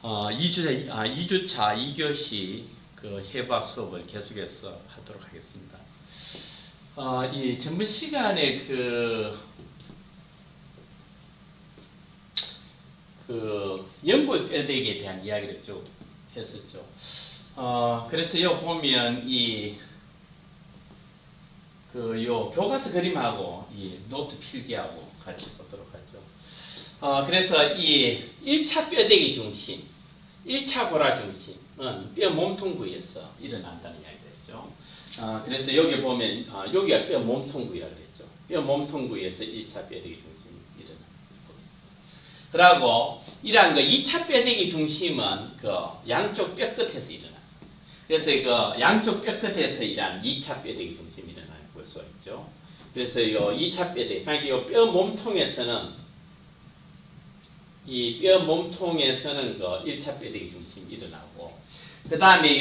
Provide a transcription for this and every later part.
2주차 2교시 그 해부학 수업을 계속해서 하도록 하겠습니다. 이 전번 시간에 그 연골 뼈대기에 대한 이야기를 쭉 했었죠. 그래서 여기 보면 요 교과서 그림하고 이 노트 필기하고 같이 보도록 하죠. 그래서 이 1차 뼈대기 중심, 1차 고라 중심은 뼈 몸통 부위에서 일어난다는 이야기가 있죠. 그래서 여기 보면 여기가 뼈 몸통 부위라고 했죠. 뼈 몸통 부위에서 1차 뼈대기 중심이 일어납니다. 그리고 이러한 2차 뼈대기 중심은 그 양쪽 뼈 끝에서 일어납니다. 그래서 그 양쪽 뼈 끝에서 이러한 2차 뼈대기 중심이 일어나는 걸 볼 수 있죠. 그래서 이 2차 뼈대기, 그러니까 이 뼈 몸통에서는 이 뼈 몸통에서는 그 1차 뼈대기 중심이 일어나고, 그 다음에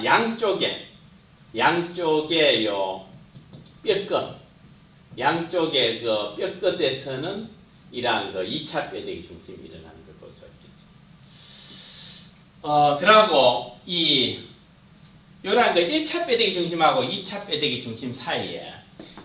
양쪽에 요 뼈끝, 양쪽에 그 뼈끝에서는 이러한 그 2차 뼈대기 중심이 일어나는 걸 볼 수 있겠죠. 그러고 요런 그 1차 뼈대기 중심하고 2차 뼈대기 중심 사이에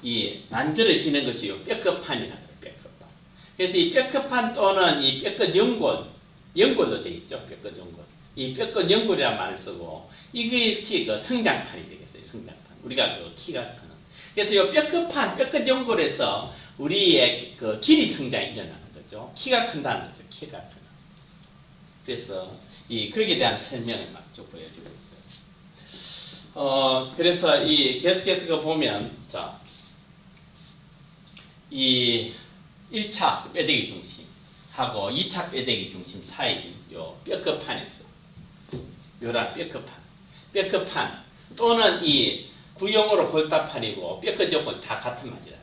이 만들어지는 것이 요 뼈끝판이라고 해요. 뼈끝판. 그래서 이 뼈끝판 또는 이 뼈끝 연골로 되어 있죠. 뼈끝 연골. 이 뼈끝 연골이라는 말을 쓰고, 이것이 그 성장판이 되겠어요. 성장판. 우리가 그 키가 크는. 그래서 이 뼈끝판, 뼈끝 연골에서 우리의 그 길이 성장이 일어나는 거죠. 키가 큰다는 거죠. 키가 크는. 그래서 거기에 대한 설명을 막 쭉 보여주고 있어요. 그래서 계속해서 보면, 자, 이 1차 뼈대기 중심하고 2차 뼈대기 중심 사이 요 뼈끝판에서 요런 뼈끝판 또는 이 구형으로 골다판이고 뼈끝 연골 다 같은 말이라.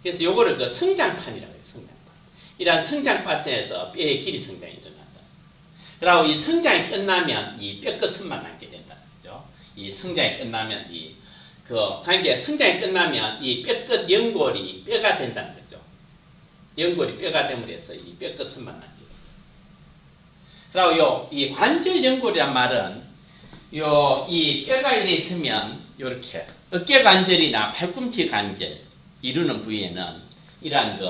그래서 요거를 그 성장판이라고 해요. 성장판. 이러한 성장판에서 뼈의 길이 성장이 일어난다. 그리고 이 성장이 끝나면 이 뼈끝만 남게 된다. 그죠? 이 성장이 끝나면 그러니까 성장이 끝나면 이 뼈끝 연골이 뼈가 된다는 거죠. 연골이 뼈가 됨으로써 이 뼈끝만 남게 된다. 그리고 이 관절 연골이란 말은 이 뼈가 이래 있으면 요렇게 어깨 관절이나 팔꿈치 관절 이루는 부위에는 이러한 그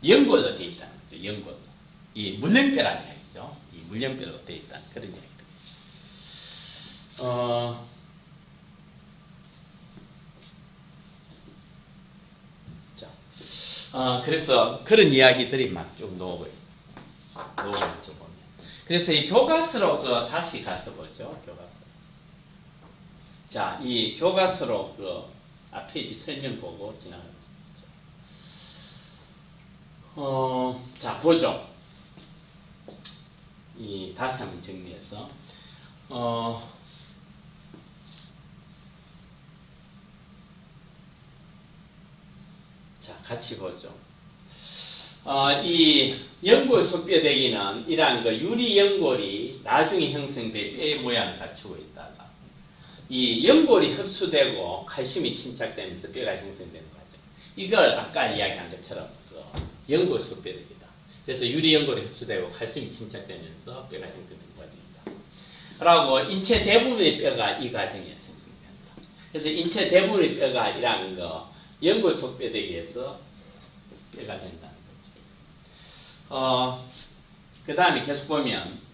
연골로 되어 있다는 거죠. 연골로. 이 물렁뼈라는 이야기죠. 이 물렁뼈로 되어 있다는 그런 이야기입니다. 그래서 그런 이야기들이 막 쭉 나오고 있죠. 그래서 이 교과서로 다시 가서 보죠. 교과서. 자, 이 교과서로 앞에 설명 보고 지나가겠습니다. 자, 보죠. 다시 한번 정리해서. 자, 같이 보죠. 이 연골 속뼈대기는 이러한 유리 연골이 나중에 형성된 뼈의 모양을 갖추고 있다가 이 연골이 흡수되고 칼슘이 침착되면서 뼈가 형성되는 거죠. 이걸 아까 이야기한 것처럼 연골 속뼈대기다. 그래서 유리 연골이 흡수되고 칼슘이 침착되면서 뼈가 형성되는 과정이다. 그리고 인체 대부분의 뼈가 이 과정에 형성된다. 그래서 인체 대부분의 뼈가 이러한 연골 속뼈대기에서 뼈가 된다는 거죠. 그 다음에 계속 보면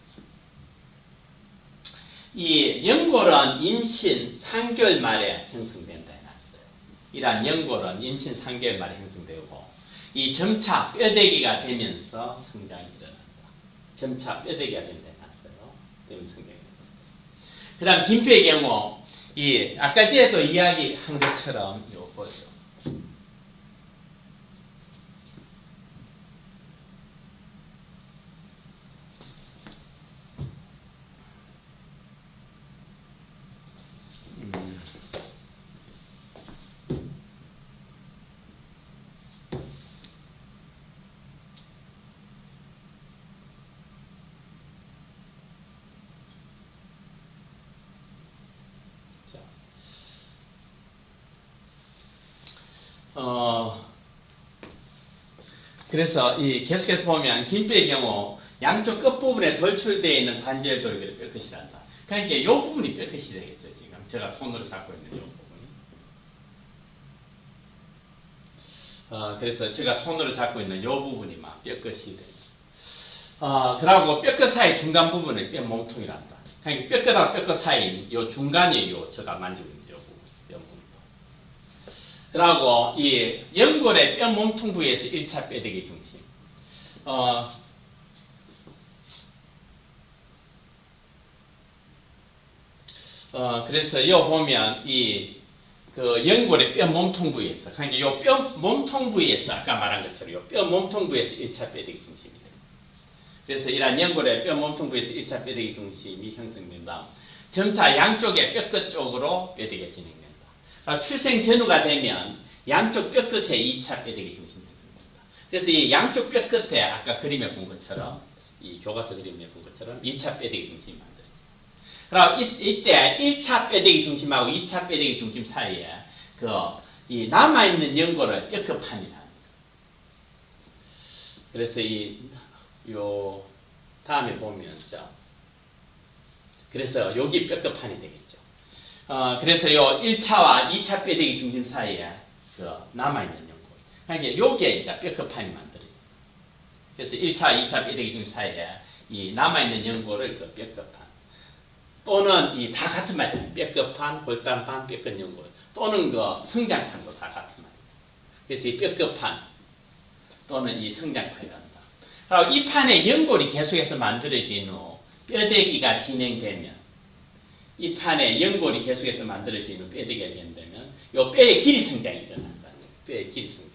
이 연골은 임신 3개월 말에 형성된다 해놨어요. 이러한 연골은 임신 3개월 말에 형성되고 이 점차 뼈대기가 되면서 성장이 일어난다. 점차 뼈대기가 된다 해놨어요. 되면 성장이 일어난다. 그 다음 긴뼈의 경우 아까 전에도 이야기한 것처럼 보죠. 그래서 계속해서 보면 긴뼈의 경우 양쪽 끝부분에 돌출되어 있는 관절 돌기를 뼈끝이란다. 그러니까 이 부분이 뼈끝이 되겠죠. 지금 제가 손으로 잡고 있는 이 부분이. 그래서 제가 손으로 잡고 있는 이 부분이 막 뼈끝이 되죠. 그러고 뼈끝 사이 중간 부분을 뼈 몸통이란다. 그러니까 뼈끝하고 뼈끝 사이 요 중간이 제가 만지고 있는 요 부분, 뼈 몸통. 그러고 이 연골의 뼈 몸통 부위에서 1차 뼈대기 중심. 그래서 요 보면 그 연골의 뼈 몸통 부위에서, 그러니까 요 뼈 몸통 부위에서 아까 말한 것처럼 요 뼈 몸통 부위에서 1차 뼈대기 중심이 돼요. 그래서 이러한 연골의 뼈 몸통 부위에서 1차 뼈대기 중심이 형성된다. 점차 양쪽의 뼈끝 쪽으로 뼈대기가 진행된다. 출생 전후가 되면 양쪽 뼈끝에 2차 뼈대기 중심이 형성된다. 그래서 이 양쪽 뼈끝에 아까 그림에 본 것처럼, 이 교과서 그림에 본 것처럼 2차 뼈대기 중심이 만들어요. 그럼 이때 1차 뼈대기 중심하고 2차 뼈대기 중심 사이에 이 남아있는 연골을 뼈끝판이라는 거예요. 그래서 요 다음에 보면 그래서 여기 뼈끝판이 되겠죠. 그래서 요 1차와 2차 뼈대기 중심 사이에 남아있는 연골. 그러니까 요게 이제 뼈끝판이 만들어요. 그래서 1차, 2차 뼈대기 중심 사이에 이 남아있는 연골을 뼈끝판. 또는 이 다 같은 말이에요. 뼈끝판, 골단판, 뼈끝 연골. 또는 성장판도 다 같은 말이에요. 그래서 이 뼈끝판 또는 이 성장판이란다. 그리고 이 판에 연골이 계속해서 만들어진 후 뼈대기가 진행되면, 이 판에 연골이 계속해서 만들어진 후 뼈대기가 진행되면 요 뼈의 길이 성장이 일어난다. 뼈의 길이 성장.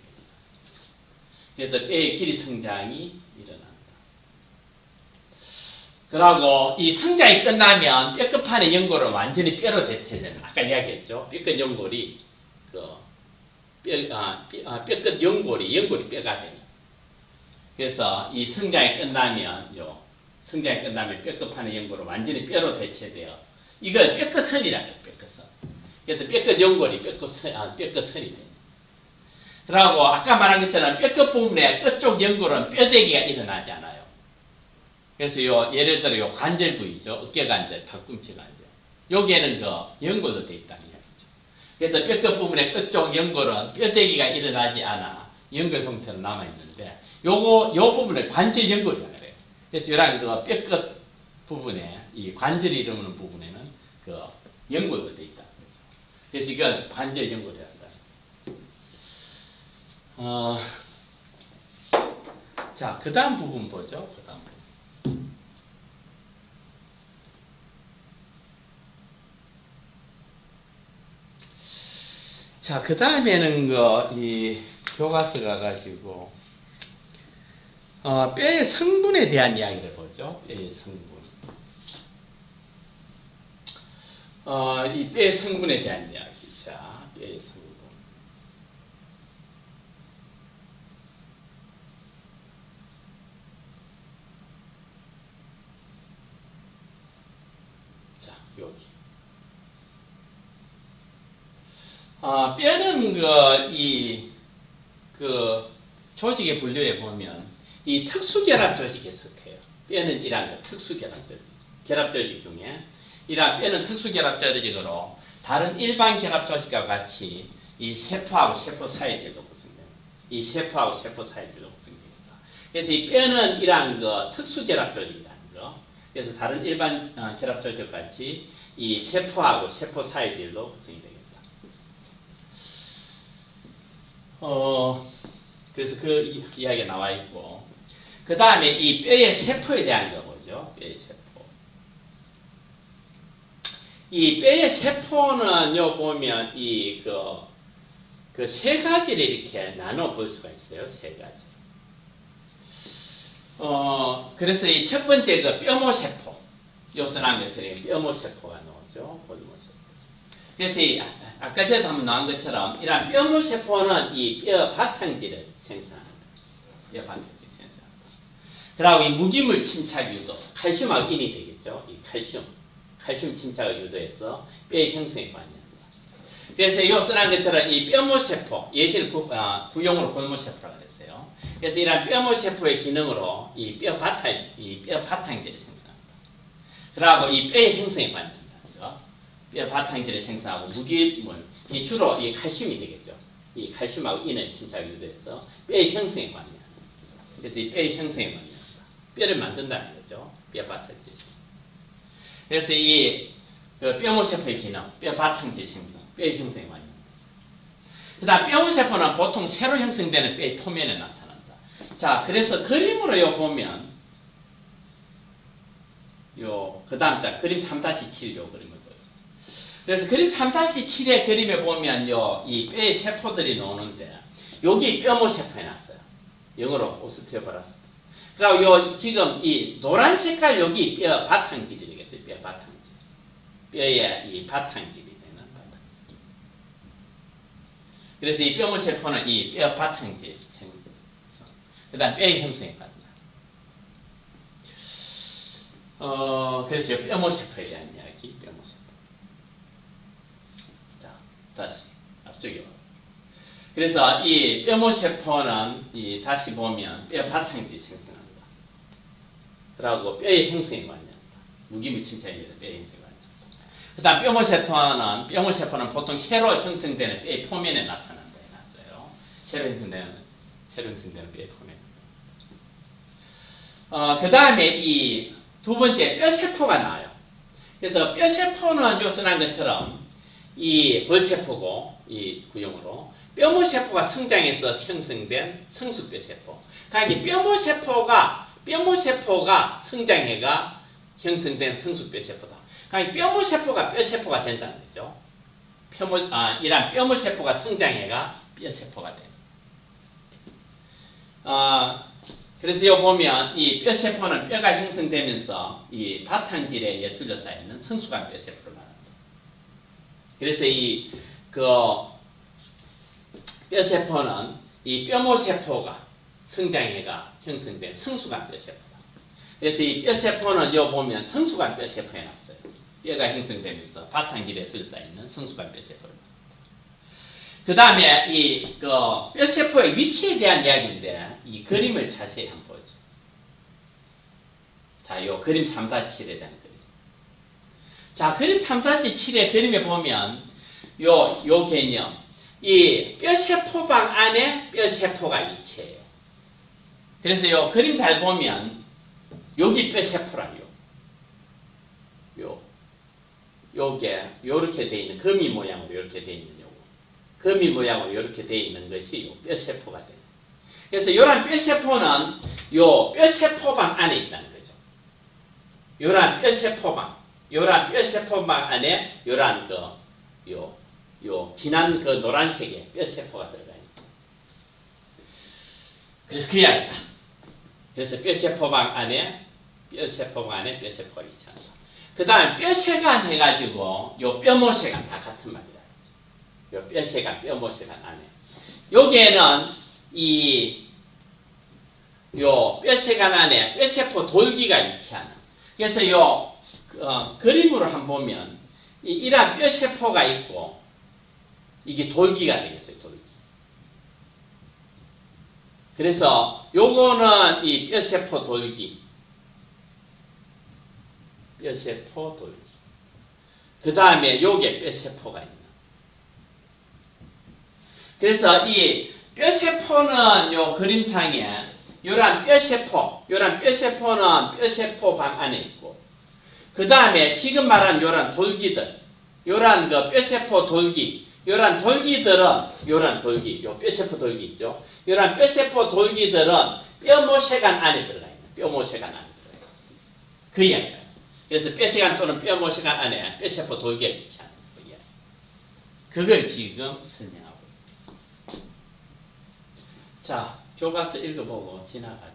그래서 뼈의 길이 성장이 일어난다. 그리고 이 성장이 끝나면 뼈끝판의 연골은 완전히 뼈로 대체되는, 아까 이야기했죠. 뼈끝 연골이 뼈끝 연골이 뼈가 되는. 그래서 이 성장이 끝나면 뼈끝판의 연골은 완전히 뼈로 대체되어, 이걸 뼈끝선이라고 해요. 뼈끝선. 그래서 뼈끝 연골이 뼈끝선이 돼요. 그리고 아까 말한 것처럼 뼈끝 부분에 끝쪽 연골은 뼈대기가 일어나지 않아요. 그래서 예를 들어 요 관절 부위죠. 어깨 관절, 팔꿈치 관절. 여기에는 연골도 되어 있다는 이야기죠. 그래서 뼈끝 부분의 끝쪽 연골은 뼈대기가 일어나지 않아 연골 형태로 남아 있는데, 요 부분을 관절 연골이라고 해요. 그래서 이런 뼈끝 부분에, 이 관절이 이루는 부분에는 연골도 되어 있다. 그래서 이건 관절 연골이란다. 자, 그 다음 부분 보죠. 그 다음 부분. 자, 그 다음에는 이 교과서 가가지고 뼈의 성분에 대한 이야기를 보죠. 뼈의 성분. 이 뼈의 성분에 대한 이야기. 자, 뼈의 성분. 자, 여기. 뼈는 조직의 분류에 보면 이 특수결합 조직에 속해요. 뼈는 이런 특수결합 조직. 결합 조직 중에 이런 뼈는 특수결합 조직으로 다른 일반 결합 조직과 같이 이 세포하고 세포 사이질로 구성됩니다. 이 세포하고 세포 사이질로 구성됩니다. 그래서 이 뼈는 이러한 특수결합 조직이라는 거. 그래서 다른 일반 결합 조직과 같이 이 세포하고 세포 사이질로 구성이 되겠다. 그래서 그 이야기가 나와 있고, 그 다음에 이 뼈의 세포에 대한 거 보죠. 뼈의 세포. 이 뼈의 세포는 보면 세 가지를 이렇게 나눠 볼 수가 있어요. 세 가지. 그래서 이 첫 번째 뼈모세포. 요선한 것처럼 뼈모세포가 나오죠. 골모세포. 그래서 아까 전에 한번 나온 것처럼 이런 뼈모세포는 이 뼈 바탕질을 생산합니다. 뼈 바탕질 생산합니다. 그리고 이 무기물 침착 유도, 칼슘하고 인이 되겠죠. 이 칼슘 침착을 유도해서 뼈의 형성에 관여합니다. 그래서 요선한 것처럼 이 뼈모세포, 예시를 구용으로 골모세포라고 했어요. 그래서 이러한 뼈모세포의 기능으로 이 뼈 바탕질을 생성합니다. 그러고 이 뼈의 형성에 관여합니다. 그죠? 뼈 바탕질을 생성하고 무기물, 이 주로 이 칼슘이 되겠죠. 이 칼슘하고 인을 침착이 돼서 뼈의 형성에 관여합니다. 그래서 이 뼈의 형성에 관여합니다. 뼈를 만든다는 거죠. 뼈 바탕질. 그래서 이 뼈모세포의 기능, 뼈 바탕질 생성, 뼈의 형성에 관여합니다. 그 다음 뼈모세포는 보통 새로 형성되는 뼈의 표면에 나타난다. 자, 그래서 그림으로 요 보면 그 다음 자 그림 3-7 요 그림을 보여요. 그래서 그림 3-7의 그림에 보면 이 뼈의 세포들이 나오는데 여기 뼈모세포에 났어요. 영어로 오스티오블라스트. 그리고 요 지금 이 노란 색깔 여기 뼈 바탕질이 되겠어요. 뼈 바탕질. 뼈의 이 바탕질이 되는 바탕. 그래서 이 뼈모세포는 이 뼈 바탕질. 그 다음 뼈의 형성에 관여합니다. 그래서 뼈모세포에 대한 이야기, 뼈모세포. 자, 다시 앞쪽에. 그래서 이 뼈모세포는 다시 보면 뼈 바탕질이 생성합니다. 그리고 뼈의 형성에 관여합니다. 무기물 침착에 대해서 뼈의 형성에 관여합니다. 그 다음 뼈모세포는 보통 새로 형성되는 뼈의 표면에 나타난다 해놨어요. 새로 형성되는 뼈의 표면. 그 다음에 이 두 번째 뼈세포가 나와요. 그래서 뼈세포는 요선한 것처럼 이 벌세포고 이 구형으로 뼈모세포가 성장해서 형성된 성숙뼈세포. 그러니까 뼈모세포가 성장해가 형성된 성숙뼈세포다. 그러니까 뼈모세포가 뼈세포가 된다는 거죠. 이란 뼈모세포가 성장해가 뼈세포가 돼. 그래서 여기 보면 이 뼈세포는 뼈가 형성되면서 이 바탕질에 둘러싸여 있는 성숙한 뼈세포를 말합니다. 그래서 뼈세포는 이 뼈모세포가 성장해가 형성된 성숙한 뼈세포다. 그래서 이 뼈세포는 여기 보면 성숙한 뼈세포에 놨어요. 뼈가 형성되면서 바탕질에 둘러싸여 있는 성숙한 뼈세포를. 그 다음에 뼈세포의 위치에 대한 이야기인데 이 그림을 자세히 한번 보죠. 자, 요 그림 3-7에 대한 그림. 자, 그림 3-7의 그림에 보면 요 개념, 이 뼈세포방 안에 뼈세포가 위치해요. 그래서 요 그림 잘 보면 여기 뼈세포라요. 요게 요렇게 돼 있는 거미 모양으로 이렇게 돼 있는 거미 모양으로 이렇게 되어 있는 것이 뼈세포가 돼요. 그래서 이러한 뼈세포는 요 뼈세포방 안에 있다는 거죠. 이러한 뼈세포방 안에 이러한 진한 노란색의 뼈세포가 들어가 있다. 그래서 그 이야기다. 그래서 뼈세포방 안에 뼈세포가 있잖아. 그 다음 뼈세간 해가지고 요 뼈모세간 다 같은 말이다. 요 뼈세간, 뼈모세간 안에. 여기에는 요 뼈세간 안에 뼈세포 돌기가 위치하는. 그래서 요 그림으로 한번 보면 이러한 뼈세포가 있고 이게 돌기가 되겠어요. 돌기. 그래서 요거는 이 뼈세포 돌기. 그 다음에 요게 뼈세포가 있는. 그래서 이 뼈세포는 요 그림상에 요런 뼈세포는 뼈세포방 안에 있고, 그 다음에 지금 말한 요런 돌기들, 요런 뼈세포 돌기, 요런 돌기들은 요 뼈세포 돌기 있죠. 요런 뼈세포 돌기들은 뼈모세간 안에 들어가 있는, 뼈모세간 안에 들어가 있는. 그 이야기예요. 그래서 뼈세간 또는 뼈모세간 안에 뼈세포 돌기가 위치하는 그 이야기. 그걸 지금 설명합니다. 자, 교과서 읽어보고 지나가죠.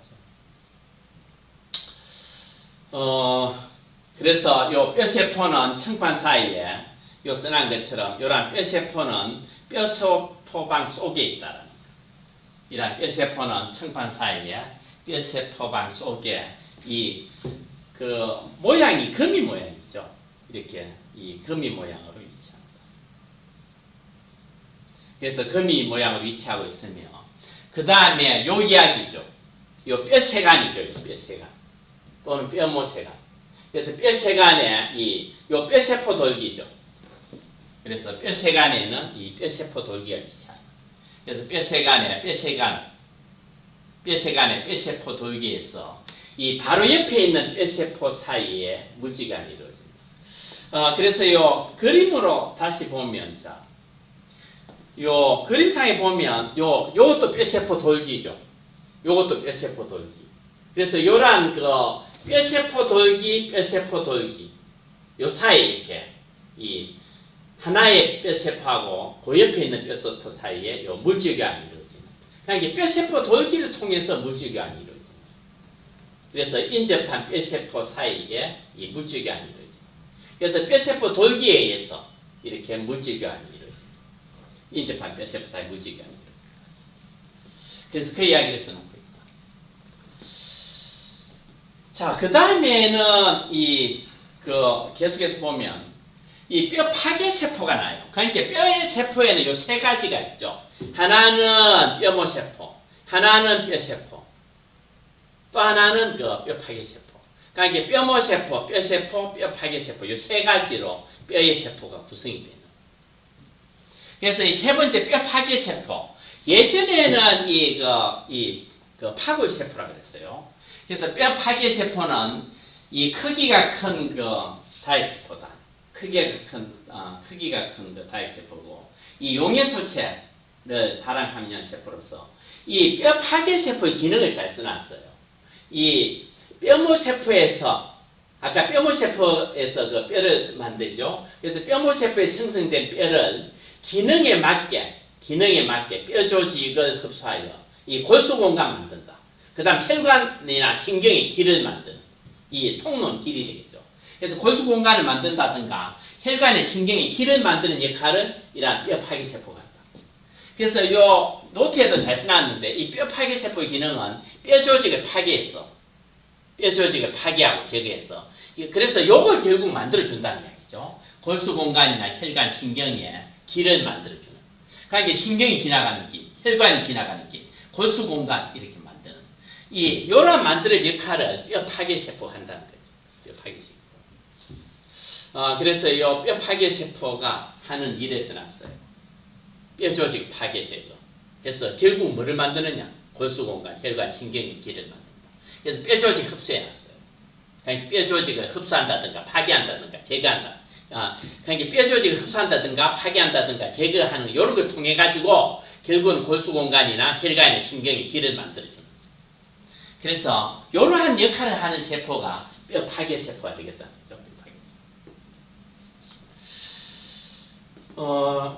그래서 요 뼈세포는 청판 사이에 요 써난 것처럼 요런 뼈세포는 뼈세포방 속에 있다라는 거. 이런 뼈세포는 청판 사이에 뼈세포방 속에 모양이 거미 모양이죠. 이렇게 이 거미 모양으로 위치합니다. 그래서 거미 모양으로 위치하고 있으며, 그 다음에 요 이야기죠. 요 뼈세간이죠. 요 뼈세간. 또는 뼈모세간. 그래서 뼈세간에 요 뼈세포 돌기죠. 그래서 뼈세간에는 이 뼈세포 돌기가 있잖아요. 그래서 뼈세간의 뼈세포 돌기에서 이 바로 옆에 있는 뼈세포 사이에 물질관이 이루어집니다. 그래서 요 그림으로 다시 보면, 자, 요 그림상에 보면 요것도 뼈세포 돌기죠. 요것도 뼈세포 돌기. 그래서 요런 그 뼈세포 돌기, 요 사이에 이렇게 이 하나의 뼈세포하고 그 옆에 있는 뼈세포 사이에 요 물질교환이 이루어집니다. 그러니까 뼈세포 돌기를 통해서 물질교환이 이루어집니다. 그래서 인접한 뼈세포 사이에 이 물질교환이 이루어집니다. 그래서 뼈세포 돌기에 의해서 이렇게 물질교환이 이루어집니다. 인접한 뼈세포 사이 물질교환이 이루어집니다. 그래서 그 이야기를 써놓고 있다. 자, 그 다음에는 계속해서 보면 이 뼈 파괴 세포가 나요. 그러니까 뼈의 세포에는 요 세 가지가 있죠. 하나는 뼈모세포, 하나는 뼈세포, 또 하나는 뼈 파괴세포. 그러니까 뼈모세포, 뼈세포, 뼈 파괴세포 요 세 가지로 뼈의 세포가 구성이 되는. 그래서 이 세 번째 뼈 파괴세포. 예전에는 그 파골세포라고 그랬어요. 그래서 뼈 파괴세포는 이 크기가 큰 다이세포다. 크기가 큰 다이세포고, 이 용해소체를 발암하는 세포로서 이 뼈 파괴세포의 기능을 잘 써놨어요. 이 뼈모세포에서, 아까 뼈모세포에서 그 뼈를 만들죠. 그래서 뼈모세포에 생성된 뼈를 기능에 맞게 뼈 조직을 흡수하여 이 골수공간 만든다. 그 다음 혈관이나 신경의 길을 만드는 이 통로는 길이 되겠죠. 그래서 골수공간을 만든다든가 혈관의 신경의 길을 만드는 역할을 이러한 뼈 파괴세포가 한다. 그래서 요 노트에도 잘 써놨는데 이 뼈 파괴세포의 기능은 뼈 조직을 파괴해서 뼈 조직을 파괴하고 제거해서, 그래서 요걸 결국 만들어준다는 이야기죠. 골수공간이나 혈관 신경의 길을 만들어주는. 그러니까 신경이 지나가는 길, 혈관이 지나가는 길, 골수공간 이렇게 만드는 요런 만드는 역할을 뼈 파괴세포가 한다는 거죠. 뼈 파괴세포. 그래서 요 뼈 파괴세포가 하는 일에 써놨어요. 뼈 조직 파괴 제거. 그래서 결국 뭐를 만드느냐? 골수공간, 혈관, 신경의 길을 만든다. 그래서 뼈 조직 흡수해놨어요. 그러니까 뼈 조직을 흡수한다든가 파괴한다든가 제거한다. 그러니까 뼈 조직을 흡수한다든가 파괴한다든가 제거하는 이런 걸 통해 가지고 결국은 골수공간이나 혈관의 신경의 길을 만들어줍니다. 그래서 이러한 역할을 하는 세포가 뼈 파괴세포가 되겠다는 거죠.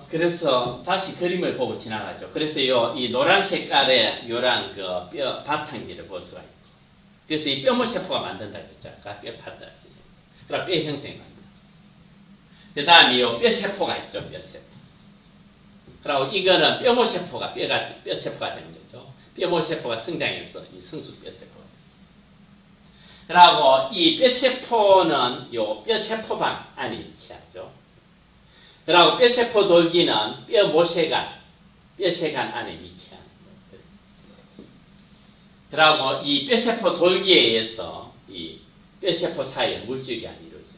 그래서 다시 그림을 보고 지나가죠. 그래서 이 노란 색깔의 요런 그 뼈 바탕기를 볼 수가 있죠. 그래서 이 뼈모세포가 만든다고 했죠. 아까 뼈 파다. 그럼 뼈 형성이 만든다. 그 다음에 요 뼈세포가 있죠. 뼈세포. 그리고 이거는 뼈모세포가 뼈세포가 되는 거죠. 뼈모세포가 성장해서 이 성수뼈세포가. 그리고 이 뼈세포는 요 뼈세포방 안에 위치하죠. 그리고 뼈세포 돌기는 뼈모세간 안에 위치하는 거예요. 그리고 이 뼈세포 돌기에 의해서 이 뼈세포 사이에 물질교환이 이루어집니다.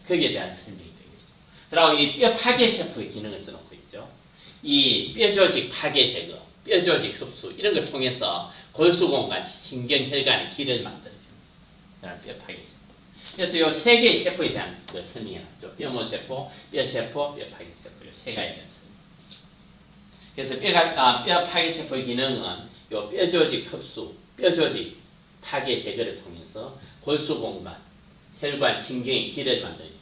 거기에 대한 설명이 되겠죠. 그리고 이 뼈 파괴세포의 기능을 써놓고 있죠. 이 뼈조직 파괴 제거, 뼈조직 흡수 이런 걸 통해서 골수공간, 신경, 혈관의 길을 만들어줍니다. 그런 뼈 파괴세포. 그래서 이 세 개의 세포에 대한 설명이 나왔죠. 뼈모세포, 뼈세포, 뼈 파괴세포 이 세 가지에 대한 설명. 그래서 뼈 파괴세포의 기능은 요 뼈조직 흡수, 뼈조직 파괴 제거를 통해서 골수공간, 혈관, 신경의 길을 만듭니다.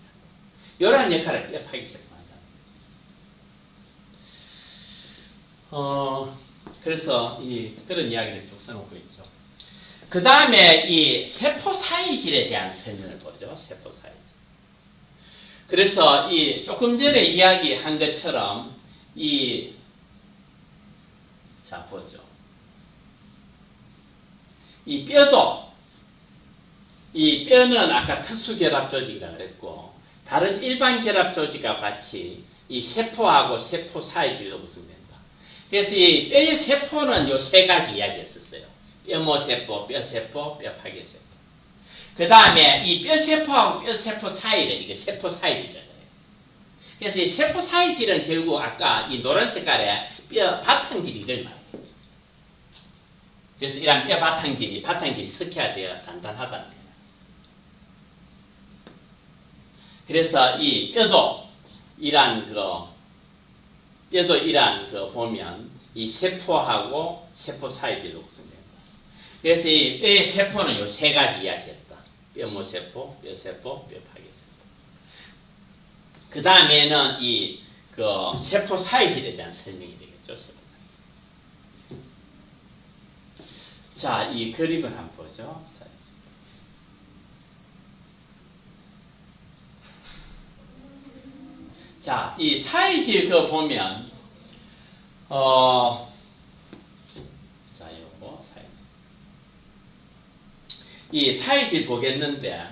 이러한 역할을 뼈 파괴세포가 한다. 그래서 그런 이야기를 쭉 써놓고 있죠. 그 다음에 이 세포 사이질에 대한 설명을 보죠. 세포 사이질. 그래서 조금 전에 이야기한 것처럼 자 보죠. 이 뼈는 아까 특수결합 조직이라고 그랬고, 다른 일반 결합 조직과 같이 이 세포하고 세포 사이질로 구성된다. 그래서 이 뼈의 세포는 요 세 가지 이야기했었어요. 뼈모세포, 뼈세포, 뼈파괴세포. 그 다음에 이 뼈세포하고 뼈세포 사이를, 이게 세포 사이즈잖아요. 그래서 이 세포 사이즈는 결국 아까 이 노란 색깔의 뼈 바탕질이를 말해요. 그래서 이런 뼈 바탕질이 스퀘어되어 단단하다는 거예요. 그래서 이 뼈도 이런 보면 이 세포하고 세포 사이즈로 구성됩니다. 그래서 이 뼈의 세포는 요 세 가지 이야기했다. 뼈모세포, 뼈세포, 뼈파괴세포. 그 다음에는 이 세포 사이즈에 대한 설명이 되겠죠. 자, 이 그림을 한번 보죠. 자, 이 사이즈 보면 자, 요거 사이즈. 이 사이즈 보겠는데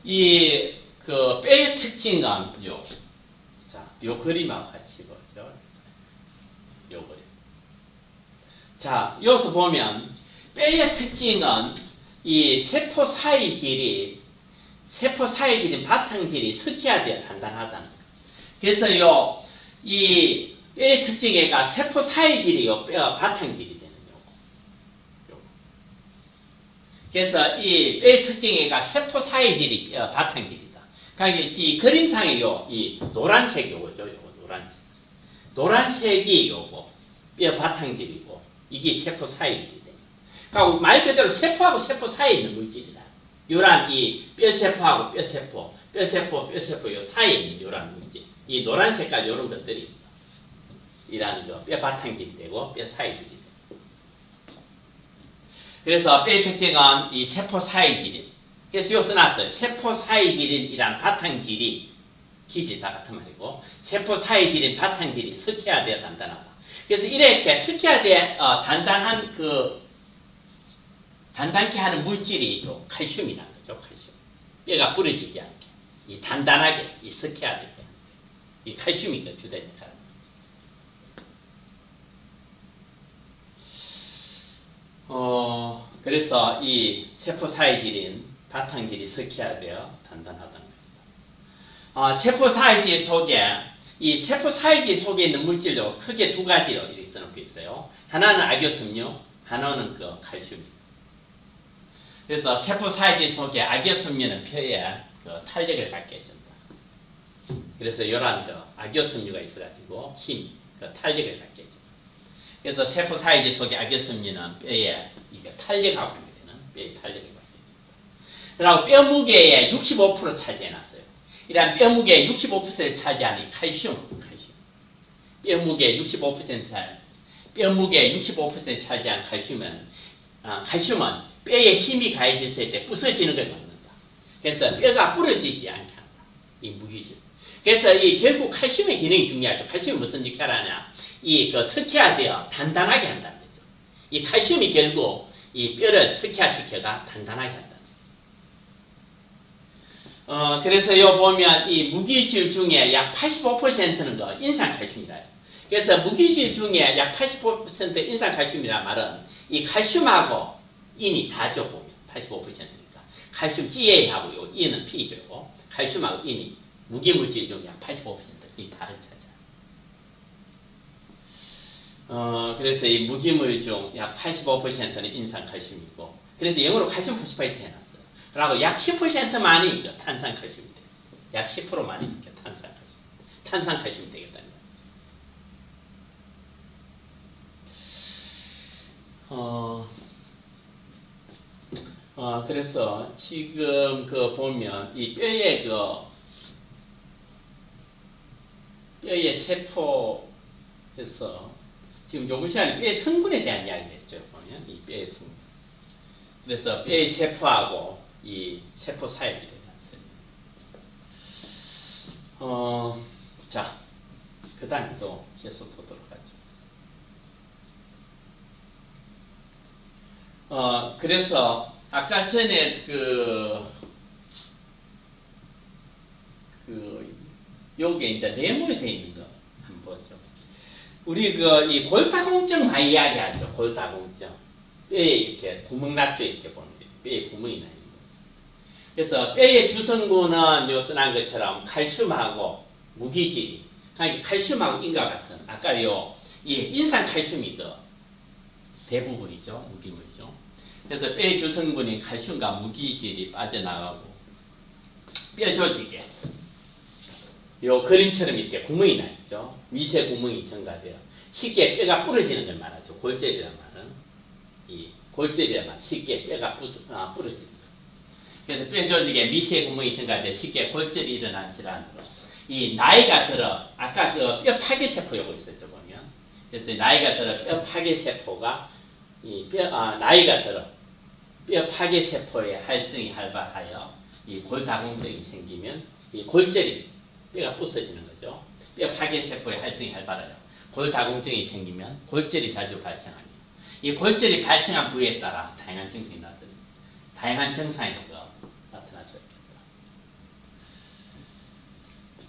이 뼈의 특징은 요. 자, 요 그림하고 같이 보죠. 요 그림. 자, 여기서 보면 뼈의 특징은 이 세포 사이 길이 바탕질이 스퀘어되어 단단하다는 거예요. 그래서 이 뼈의 특징에가 세포 사이 길이 뼈 바탕질이 되는 요거. 그래서 이 뼈의 특징에가 세포 사이 길이 뼈 바탕질이다. 그러니까 이 그림상에 이 노란색 요거죠. 요거 노란색이 요거 뼈 바탕질이고 이게 세포 사이 길이. 그러니까 말 그대로 세포하고 세포 사이에 있는 물질이다. 요란 이 뼈세포하고 뼈세포 요 사이에 있는 요란 물질. 이 노란 색깔 요런 것들이 이라는 뼈 바탕질이 되고 뼈 사이질이 되고. 그래서 뼈의 특징은 이 세포 사이질이. 그래서 여기 써놨어요. 세포 사이질인 이란 바탕질이 기질 다 같은 말이고 세포 사이질인 바탕질이 스퀘어되어 단단하다. 그래서 이렇게 스퀘어되어 단단케 하는 물질이 또 칼슘이라는 거죠. 칼슘. 뼈가 부러지지 않게. 이 단단하게, 이 스퀘어되게. 이 칼슘이 주된 역할을. 그래서 이 세포 사이질인 바탕질이 스퀘어되어 단단하다는 겁니다. 세포 사이질 속에, 이 세포 사이질 속에 있는 물질도 크게 두 가지로 이렇게 써놓고 있어요. 하나는 악효섬유, 하나는 칼슘입니다. 그래서 세포 사이질 속에 악효섬유는 뼈에 탄력을 갖게 해준다. 그래서 이러한 악효섬유가 있어가지고 탄력을 갖게 해준다. 그래서 세포 사이질 속에 악효섬유는 뼈에 탄력하고 관계되는 뼈의 탄력을 갖게 해준다. 그리고 뼈 무게의 65% 차지해놨어요. 이러한 뼈 무게의 65%를 차지하는 칼슘. 뼈 무게의 65% 차지한 칼슘은 뼈에 힘이 가해졌을 때 부서지는 걸 막는다. 그래서 뼈가 부러지지 않게 한다. 이 무기질. 그래서 이 결국 칼슘의 기능이 중요하죠. 칼슘이 무슨 역할을 하냐? 스퀘어되어 단단하게 한다는 거죠. 이 칼슘이 결국 이 뼈를 스퀘어시켜가 단단하게 한다. 그래서 요 보면 이 무기질 중에 약 85%는 인산칼슘이다. 그래서 무기질 중에 약 85% 인산칼슘이라는 말은 이 칼슘하고 인이 다죠, 보면. 85%니까. 칼슘 GA하고 요 E는 P죠. 칼슘하고 인이 무기물질 중 약 85%이 다를 차지합니다. 그래서 이 무기물 중 약 85%는 인산칼슘이고, 그래서 영어로 칼슘 포스파이트 해놨어요. 그리고 약 10%만이 탄산칼슘이 돼요. 약 10%만이 탄산칼슘이 되겠다는 거예요. 그래서 지금 보면 이 뼈의 세포에서 지금 요번 시간에 뼈의 성분에 대한 이야기를 했죠. 보면 이 뼈의 성분. 그래서 뼈의 세포하고 이 세포 사이에 대한 자, 그 다음에 또 계속 보도록 하죠. 그래서 아까 전에 요게 이제 네모에 되어 있는 거 한번 보죠. 우리 이 골사공증 많이 이야기하죠. 골사공증. 뼈에 이렇게 구멍 났죠. 이렇게 보는 게. 뼈에 구멍이 나요. 그래서 뼈의 주성분은 요 써난 것처럼 칼슘하고 무기질이. 그러니까 칼슘하고 인과 같은, 아까 인산 칼슘이 더 대부분이죠. 무기물이죠. 그래서 뼈의 주성분인 칼슘과 무기질이 빠져나가고, 뼈 조직에 요 그림처럼 이렇게 구멍이 나 있죠. 미세 구멍이 증가돼요. 쉽게 뼈가 부러지는 걸 말하죠. 골절이란 말은. 이 골절이란 말, 쉽게 뼈가 부러집니다. 그래서 뼈 조직에 미세 구멍이 증가돼 쉽게 골절이 일어난 질환으로. 이 나이가 들어, 아까 뼈 파괴 세포 요거 있었죠, 보면. 그래서 나이가 들어 뼈 파괴 세포가, 나이가 들어 뼈 파괴 세포의 활성이 활발하여 이 골다공증이 생기면 이 골절이, 뼈가 부서지는 거죠. 뼈 파괴 세포의 활성이 활발하여 골다공증이 생기면 골절이 자주 발생합니다. 이 골절이 발생한 부위에 따라 다양한 증상이 나타납니다. 다양한 증상이 나타날 수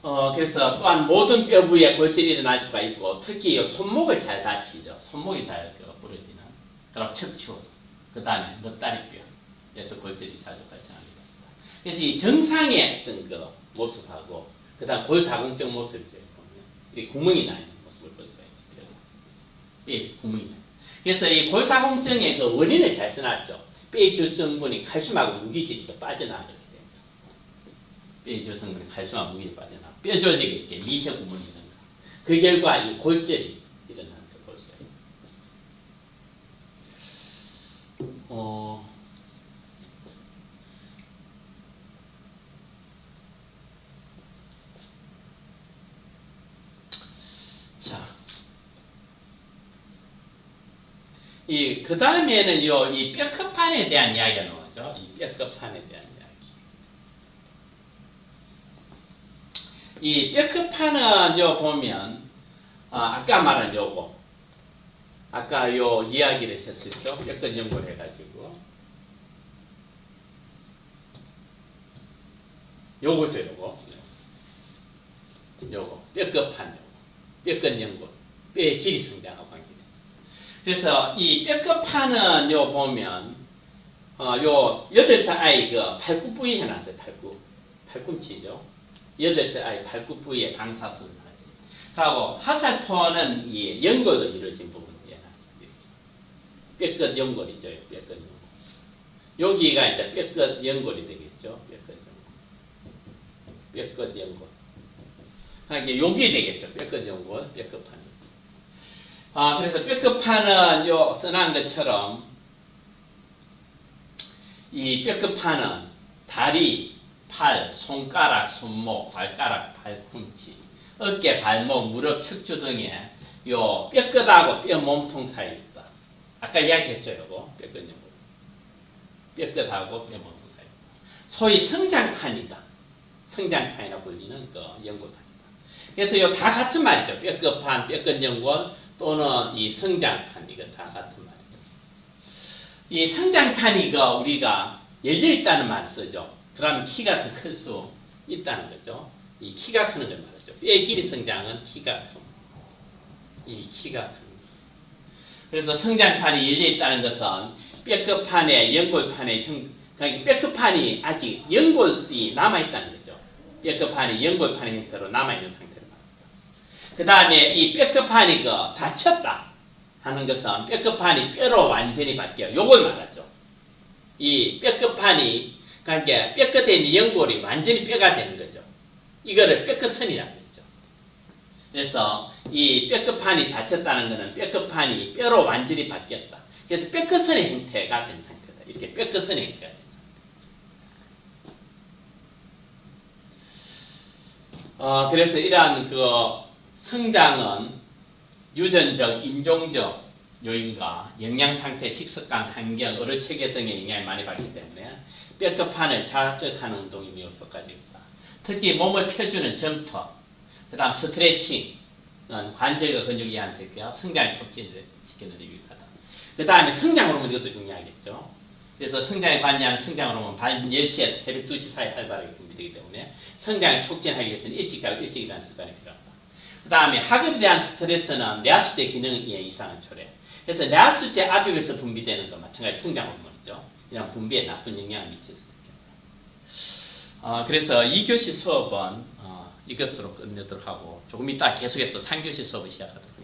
있습니다. 그래서 또한 모든 뼈 부위에 골절이 일어날 수가 있고, 특히 손목을 잘 다치죠. 손목이 잘 부러지는. 그럼 척추, 그 다음에 너다리뼈에서 골절이 자주 발생합니다. 그래서 이 정상의 어떤 모습하고, 그 다음 골다공증 모습을 보면, 이 구멍이 나 있는 모습을 볼 수가 있죠. 이 구멍이 나. 그래서 이 골다공증의 원인을 잘 써놨죠. 뼈의 주성분이 칼슘하고 무기질이 빠져나가게 됩니다. 뼈의 주성분이 칼슘하고 무기질이 빠져나가. 뼈 조직에 이렇게 미세 구멍이 있는 거. 그 결과 이 골절이 일어나는 걸 볼 수가 있습니다. 그 다음에는 이 뼈끝판에 대한 이야기가 나오죠. 이 뼈끝판에 대한 이야기. 이 뼈끝판은 보면, 아까 말한 요거. 아까 이야기를 했었죠. 뼈끝 연골 해가지고. 요거죠, 요거. 뼈끝판, 뼈끝 연골. 뼈의 길이 성장하고 관계돼요. 그래서 이 뼈끝판은 보면, 8살 아이 팔굽 부위 해놨어요, 팔꿈치죠. 8살 아이 팔굽 부위에 방사선을 하지. 그리고 하살포는 이 연골로 이루어진 부분이에요. 뼈끝 연골이죠, 뼈끝 연골. 여기가 이제 뼈끝 연골이 되겠죠, 뼈끝 연골. 그러니까 여기 되겠죠, 뼈끝 연골, 뼈끝판. 그래서 뼈끝판은 써난 것처럼 이 뼈끝판은 다리, 팔, 손가락, 손목, 발가락, 팔꿈치, 어깨, 발목, 무릎, 척추 등에 뼈끝하고 뼈 몸통 사이에 있다. 아까 이야기했죠, 요거. 뼈끝 연골. 뼈끝하고 뼈 몸통 사이. 소위 성장판이다. 성장판이라고 불리는 연골판이다. 그래서 다 같은 말이죠. 뼈끝판, 뼈끝 연골, 또는 이 성장판, 이거 다 같은 말이죠. 이 성장판이 우리가 열려있다는 말을 쓰죠. 그러면 키가 더 클 수 있다는 거죠. 이 키가 크는 걸 말하죠. 뼈의 길이 성장은 키가 큽니다. 이 키가 큽니다. 그래서 성장판이 열려있다는 것은 뼈끝판에, 연골판에, 그러니까 뼈끝판이 아직 연골이 남아있다는 거죠. 뼈끝판이 연골판의 형태로 남아있는 상태. 그 다음에 이 뼈끝판이 다쳤다 하는 것은 뼈끝판이 뼈로 완전히 바뀌어요. 요걸 말하죠. 이 뼈끝판이, 그러니까 뼈끝에 있는 연골이 완전히 뼈가 되는 거죠. 이거를 뼈끝선이라고 했죠. 그래서 이 뼈끝판이 다쳤다는 것은 뼈끝판이 뼈로 완전히 바뀌었다. 그래서 뼈끝선의 형태가 된 상태다. 이렇게 뼈끝선의 형태가 된 상태. 그래서 이러한 성장은 유전적, 인종적 요인과 영양상태, 식습관, 환경, 어르체계 등의 영향을 많이 받기 때문에 뼈끝판을 자극하는 운동이 매우 효과적이다. 특히 몸을 펴주는 점프, 그 다음 스트레칭은 관절과 근육이 이완되며 성장을 촉진시키는 데 유익하다. 그 다음에 성장 호르몬, 이것도 중요하겠죠. 그래서 성장에 관여하는 성장 호르몬 밤 10시에서 새벽 2시 사이 활발하게 분비되기 때문에 성장을 촉진하기 위해서는 일찍 자고 일찍 일어나는 습관이 필요하다. 그 다음에 학업에 대한 스트레스는 뇌하수체 기능에 이상을 초래. 그래서 뇌하수체 압력에서 분비되는 거 마찬가지 성장 호르몬이죠. 그냥 분비에 나쁜 영향을 미칠 수 있습니다. 그래서 2교시 수업은 이것으로 끝내도록 하고 조금 이따 계속해서 3교시 수업을 시작하도록 하겠습니다.